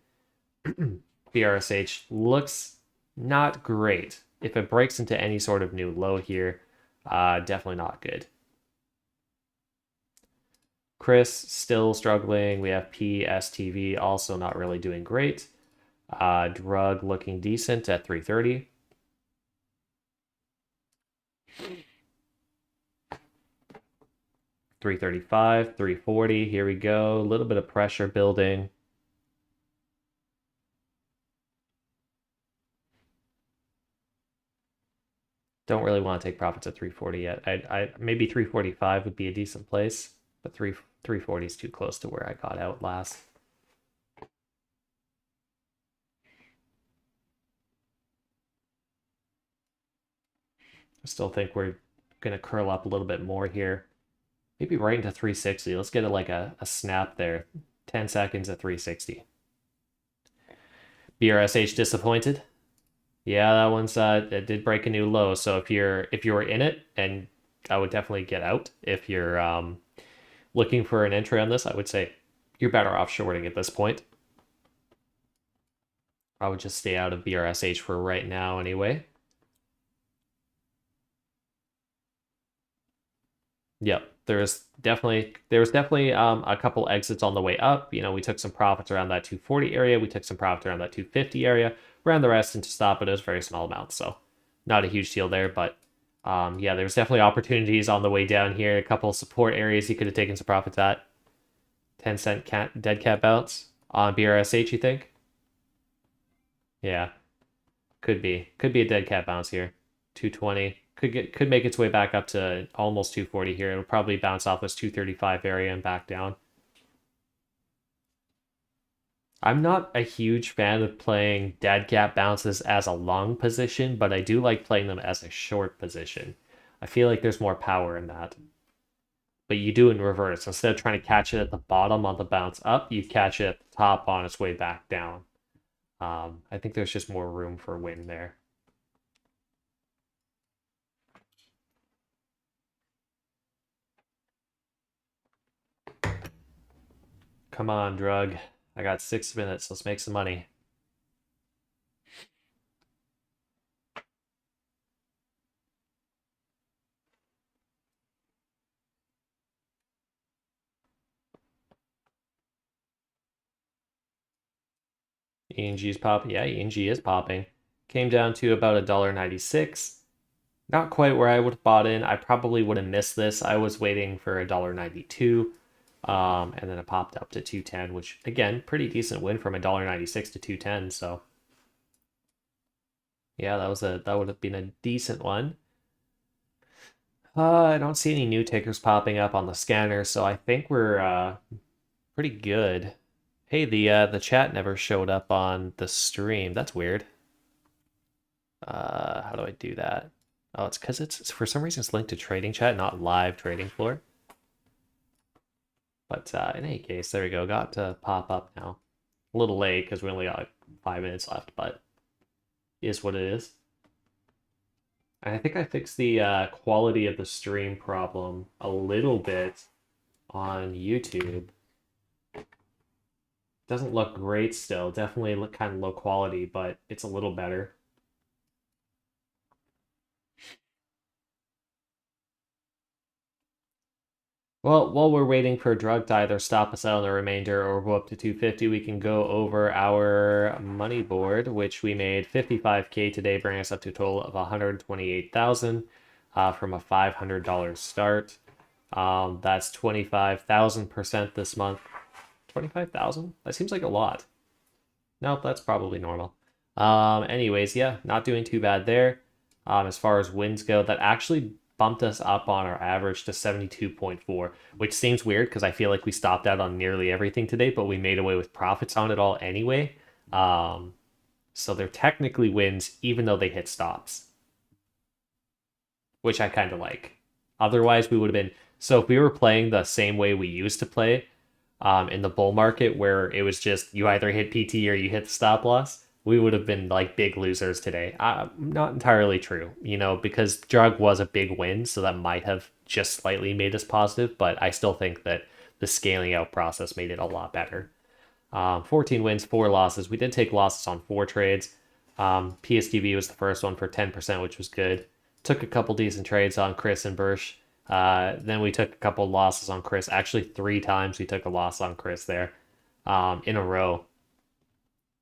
BRSH looks not great. If it breaks into any sort of new low here, definitely not good. Chris still struggling. We have PSTV also not really doing great. Drug looking decent at 330. $335, $340. Here we go. A little bit of pressure building. Don't really want to take profits at 340 yet. I maybe 345 would be a decent place, but 340 is too close to where I got out last. I still think we're gonna curl up a little bit more here. Maybe right into 360. Let's get like a snap there. 10 seconds at 360. BRSH disappointed. Yeah, that one's it did break a new low. So if you were in it, and I would definitely get out. If you're looking for an entry on this, I would say you're better off shorting at this point. I would just stay out of BRSH for right now anyway. Yep, there was definitely a couple exits on the way up. You know, we took some profits around that 240 area. We took some profits around that 250 area. Ran the rest into stop, but it was very small amounts, so not a huge deal there. But yeah, there's definitely opportunities on the way down here. A couple support areas you could have taken some profits at. 10-cent dead cat bounce on BRSH, you think? Yeah, could be a dead cat bounce here. 220 could make its way back up to almost 240 here. It'll probably bounce off this 235 area and back down. I'm not a huge fan of playing dead cat bounces as a long position, but I do like playing them as a short position. I feel like there's more power in that. But you do in reverse. Instead of trying to catch it at the bottom on the bounce up, you catch it at the top on its way back down. I think there's just more room for win there. Come on, drug. I got 6 minutes. Let's make some money. ENG's popping. Yeah, ENG is popping. Came down to about $1.96. Not quite where I would have bought in. I probably would have missed this. I was waiting for $1.92. And then it popped up to 210, which again, pretty decent win from $1.96 to 210. So yeah, that would have been a decent one. I don't see any new tickers popping up on the scanner, so I think we're pretty good. Hey, the chat never showed up on the stream. That's weird. How do I do that? Oh, it's because it's for some reason it's linked to trading chat, not live trading floor. But in any case, there we go. Got to pop up now. A little late because we only got like 5 minutes left, but is what it is. And I think I fixed the quality of the stream problem a little bit on YouTube. Doesn't look great still. Definitely look kind of low quality, but it's a little better. Well, while we're waiting for drug to either stop us out on the remainder or go up to 250, we can go over our money board, which we made 55K today, bringing us up to a total of 128,000 from a $500 start. That's 25,000% this month. 25,000? That seems like a lot. Nope, that's probably normal. Anyways, yeah, not doing too bad there. As far as wins go, that actually bumped us up on our average to 72.4, which seems weird because I feel like we stopped out on nearly everything today, but we made away with profits on it all anyway. So they're technically wins even though they hit stops, which I kind of like. Otherwise, we would have been. So if we were playing the same way we used to play in the bull market, where it was just you either hit PT or you hit the stop loss, we would have been like big losers today. Not entirely true, because drug was a big win, so that might have just slightly made us positive, but I still think that the scaling out process made it a lot better. 14 wins, 4 losses. We did take losses on 4 trades. PSTV was the first one for 10%, which was good. Took a couple decent trades on Chris and Bursch. Then we took a couple losses on Chris. Actually, 3 times we took a loss on Chris there in a row.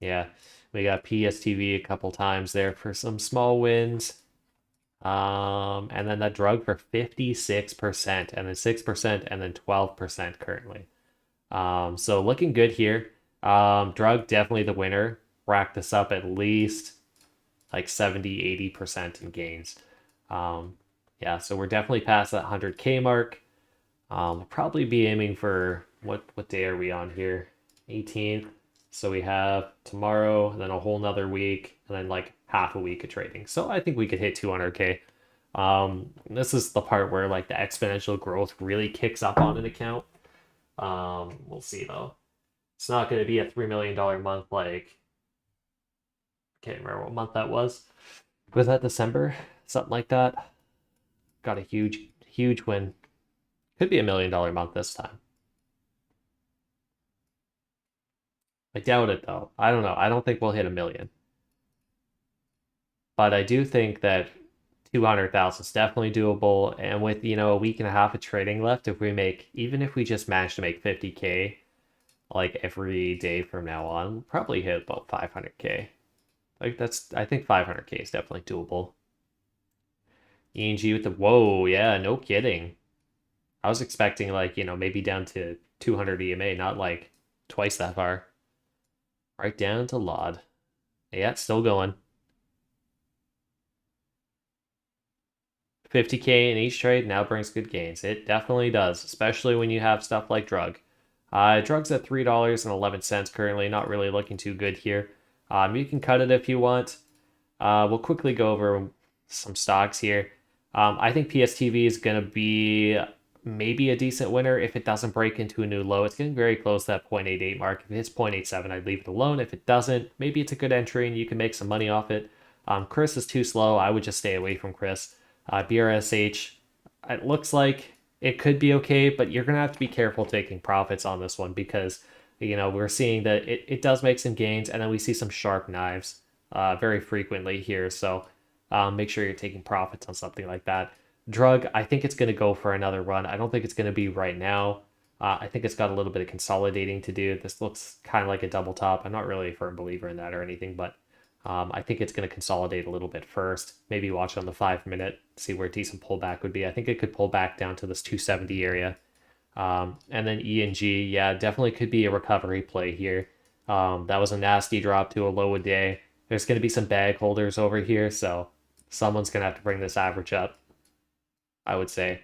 Yeah, we got PSTV a couple times there for some small wins. And then that drug for 56%, and then 6%, and then 12% currently. So looking good here. Drug definitely the winner. Racked us up at least like 70-80% in gains. Yeah, so we're definitely past that 100K mark. We'll probably be aiming for what day are we on here? 18th. So we have tomorrow, and then a whole nother week, and then like half a week of trading. So I think we could hit 200K. This is the part where like the exponential growth really kicks up on an account. We'll see though. It's not going to be a $3 million month like. Can't remember what month that was. Was that December? Something like that. Got a huge win. Could be $1 million month this time. I doubt it though. I don't know. I don't think we'll hit 1 million. But I do think that 200,000 is definitely doable. And with, a week and a half of trading left, even if we just manage to make 50K like every day from now on, we'll probably hit about 500K. I think 500K is definitely doable. ENG with the, whoa, yeah, no kidding. I was expecting like, maybe down to 200 EMA, not like twice that far. Right down to LOD. Yeah, it's still going. 50K in each trade now brings good gains. It definitely does, especially when you have stuff like drug. Drug's at $3.11 currently, not really looking too good here. You can cut it if you want. We'll quickly go over some stocks here. I think PSTV is going to be maybe a decent winner if it doesn't break into a new low. It's getting very close to that 0.88 mark. If it hits 0.87, I'd leave it alone. If it doesn't, maybe it's a good entry and you can make some money off it. Chris is too slow. I would just stay away from Chris. BRSH, it looks like it could be okay, but you're going to have to be careful taking profits on this one because, we're seeing that it does make some gains, and then we see some sharp knives very frequently here. So make sure you're taking profits on something like that. Drug, I think it's going to go for another run. I don't think it's going to be right now. I think it's got a little bit of consolidating to do. This looks kind of like a double top. I'm not really a firm believer in that or anything, but I think it's going to consolidate a little bit first. Maybe watch on the 5-minute, see where a decent pullback would be. I think it could pull back down to this 270 area. And then E&G, yeah, definitely could be a recovery play here. That was a nasty drop to a low a day. There's going to be some bag holders over here, so someone's going to have to bring this average up, I would say.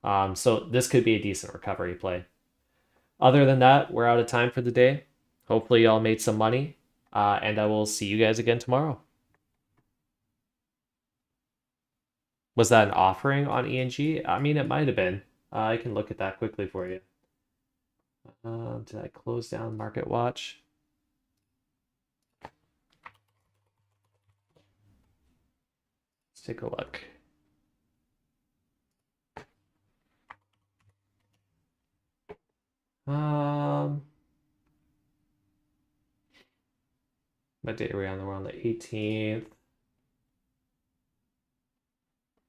So this could be a decent recovery play. Other than that, we're out of time for the day. Hopefully y'all made some money, and I will see you guys again tomorrow. Was that an offering on E&G? I mean, it might have been. I can look at that quickly for you. Did I close down Market Watch? Let's take a look. What day are we on? We're on the 18th.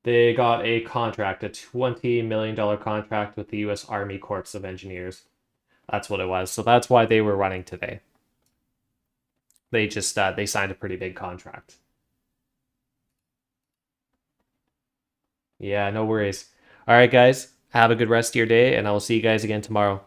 They got a contract, a $20 million contract with the U.S. Army Corps of Engineers. That's what it was. So that's why they were running today. They just they signed a pretty big contract. Yeah, no worries. All right, guys. Have a good rest of your day, and I will see you guys again tomorrow.